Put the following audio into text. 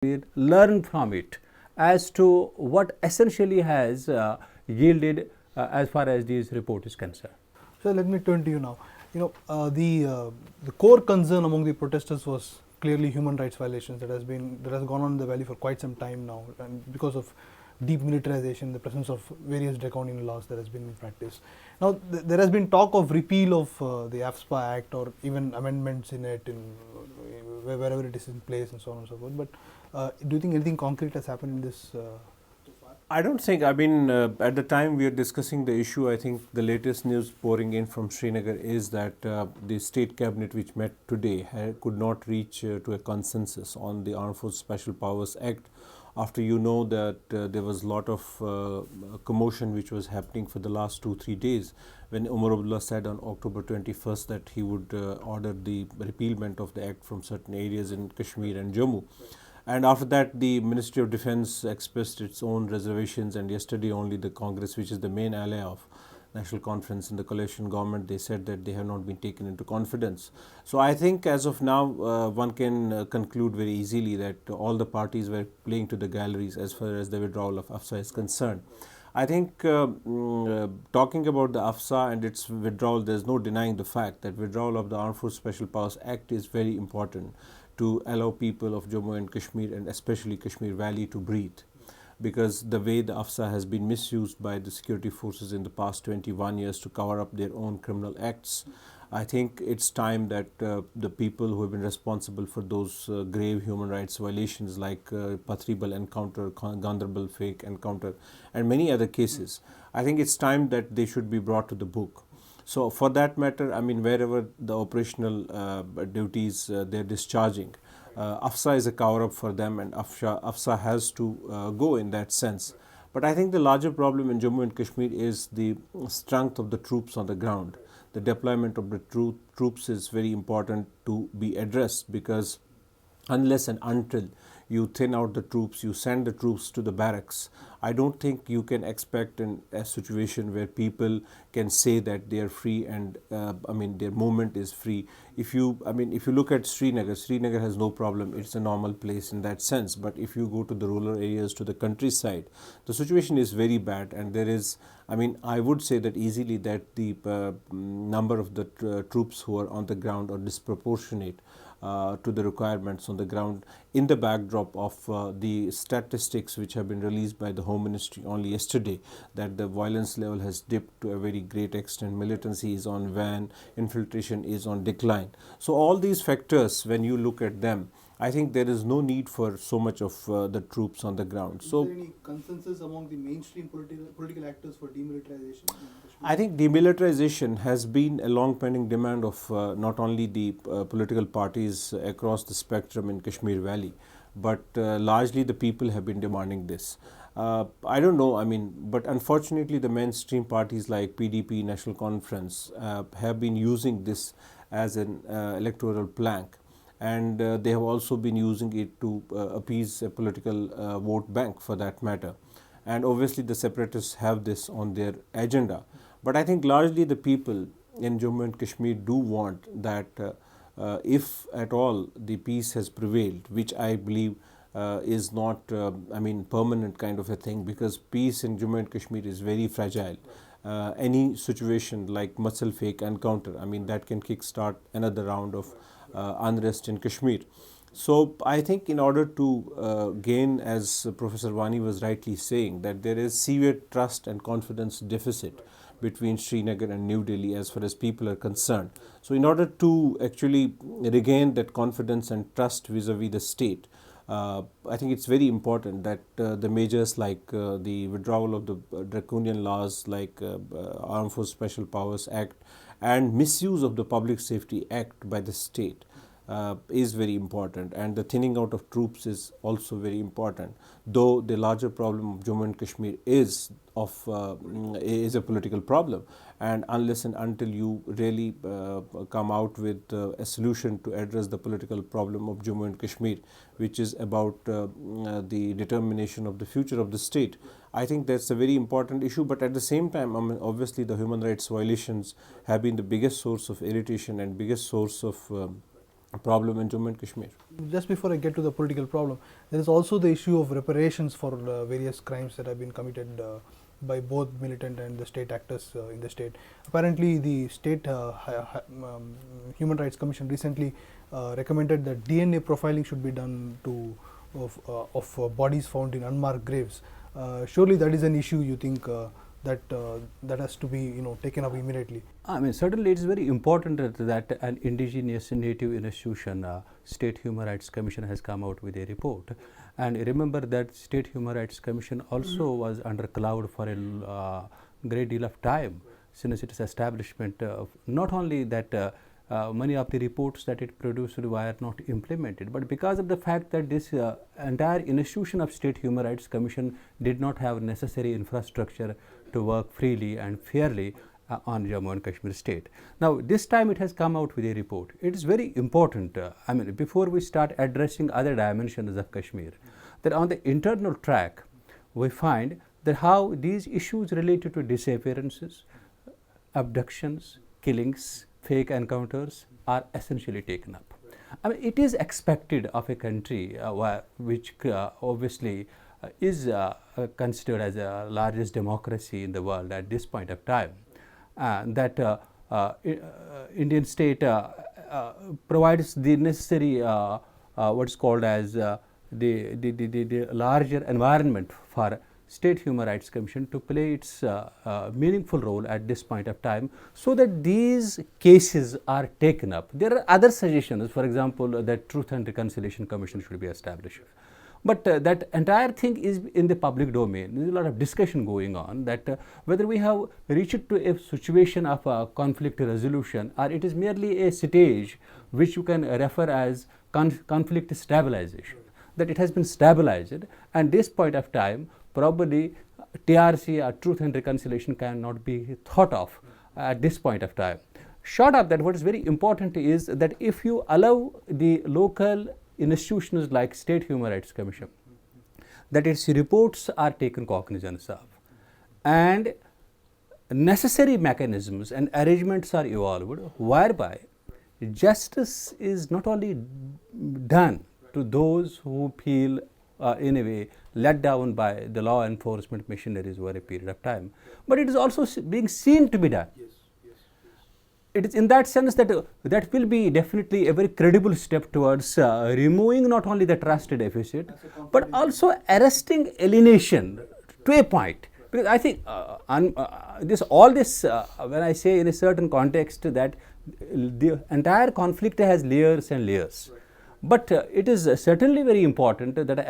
learn from it as to what essentially has yielded as far as this report is concerned. So let me turn to you now. The core concern among the protesters was clearly human rights violations that has gone on in the valley for quite some time now, and because of deep militarization, the presence of various draconian laws that has been in practice. Now there has been talk of repeal of the AFSPA Act or even amendments in it, wherever it is in place, and so on and so forth. But do you think anything concrete has happened in this? I don't think, at the time we are discussing the issue, I think the latest news pouring in from Srinagar is that the state cabinet which met today could not reach to a consensus on the Armed Forces Special Powers Act, after that there was a lot of commotion which was happening for the last 2-3 days when Umar Abdullah said on October 21st that he would order the repealment of the act from certain areas in Kashmir and Jammu. And after that, the Ministry of Defence expressed its own reservations, and yesterday only the Congress, which is the main ally of National Conference in the coalition government, they said that they have not been taken into confidence. So I think as of now, one can conclude very easily that all the parties were playing to the galleries as far as the withdrawal of AFSA is concerned. I think talking about the AFSA and its withdrawal, there is no denying the fact that withdrawal of the Armed Forces Special Powers Act is very important to allow people of Jammu and Kashmir, and especially Kashmir Valley, to breathe. Because the way the AFSA has been misused by the security forces in the past 21 years to cover up their own criminal acts, I think it's time that the people who have been responsible for those grave human rights violations like Pathribal encounter, Ganderbal fake encounter and many other cases, I think it's time that they should be brought to the book. So for that matter, wherever the operational duties they're discharging, AFSA is a cover-up for them, and AFSA has to go in that sense. But I think the larger problem in Jammu and Kashmir is the strength of the troops on the ground. The deployment of the troops is very important to be addressed, because unless and until you thin out the troops, you send the troops to the barracks, I don't think you can expect in a situation where people can say that they are free and their movement is free. If you look at Srinagar has no problem. It's a normal place in that sense. But if you go to the rural areas, to the countryside, the situation is very bad, and there is, I would say that easily that the number of the troops who are on the ground are disproportionate to the requirements on the ground, in the backdrop of the statistics which have been released by the Home Ministry only yesterday, that the violence level has dipped to a very great extent, militancy is on wane, infiltration is on decline. So all these factors, when you look at them, I think there is no need for so much of the troops on the ground. Is there any consensus among the mainstream political actors for demilitarization? I think demilitarization has been a long-pending demand of not only the political parties across the spectrum in Kashmir Valley, but largely the people have been demanding this. I don't know, but unfortunately the mainstream parties like PDP, National Conference have been using this as an electoral plank. And they have also been using it to appease a political vote bank, for that matter. And obviously the separatists have this on their agenda. But I think largely the people in Jammu and Kashmir do want that if at all the peace has prevailed, which I believe is not permanent kind of a thing, because peace in Jammu and Kashmir is very fragile. Any situation like Muscle fake encounter, that can kickstart another round of unrest in Kashmir. So I think in order to gain, as Professor Wani was rightly saying, that there is severe trust and confidence deficit between Srinagar and New Delhi as far as people are concerned. So in order to actually regain that confidence and trust vis-a-vis the state, I think it's very important that the measures like the withdrawal of the draconian laws like Armed Forces Special Powers Act and misuse of the Public Safety Act by the state is very important, and the thinning out of troops is also very important. Though the larger problem of Jammu and Kashmir is a political problem, and unless and until you really come out with a solution to address the political problem of Jammu and Kashmir, which is about the determination of the future of the state, I think that's a very important issue. But at the same time, obviously the human rights violations have been the biggest source of irritation and biggest source of problem in Jammu and Kashmir. Just before I get to the political problem, there is also the issue of reparations for various crimes that have been committed by both militant and the state actors in the state. Apparently, the state Human Rights Commission recently recommended that DNA profiling should be done of bodies found in unmarked graves. Surely that is an issue you think that has to be taken up immediately. I mean, certainly it is very important that an indigenous native institution, State Human Rights Commission, has come out with a report. And remember that State Human Rights Commission also was under cloud for a great deal of time since its establishment. Not only that many of the reports that it produced were not implemented, but because of the fact that this entire institution of State Human Rights Commission did not have necessary infrastructure to work freely and fairly on Jammu and Kashmir state. Now, this time it has come out with a report. It is very important, I mean, before we start addressing other dimensions of Kashmir, that on the internal track, we find that how these issues related to disappearances, abductions, killings, fake encounters are essentially taken up. I mean, it is expected of a country which obviously is considered as the largest democracy in the world at this point of time, that Indian state provides the necessary what's called as the larger environment for State Human Rights Commission to play its meaningful role at this point of time, so that these cases are taken up. There are other suggestions, for example, that Truth and Reconciliation Commission should be established. But that entire thing is in the public domain. There is a lot of discussion going on that whether we have reached to a situation of conflict resolution, or it is merely a stage which you can refer as conflict stabilization, that it has been stabilized, and this point of time probably TRC or Truth and Reconciliation cannot be thought of at this point of time. Short of that, what is very important is that if you allow the local institutions like State Human Rights Commission, that its reports are taken cognizance of, and necessary mechanisms and arrangements are evolved whereby justice is not only done to those who feel in a way let down by the law enforcement machineries over a period of time, but it is also being seen to be done. It is in that sense that that will be definitely a very credible step towards removing not only the trust deficit, but also arresting alienation to a point. Because I think all this, when I say in a certain context that the entire conflict has layers and layers, but it is certainly very important that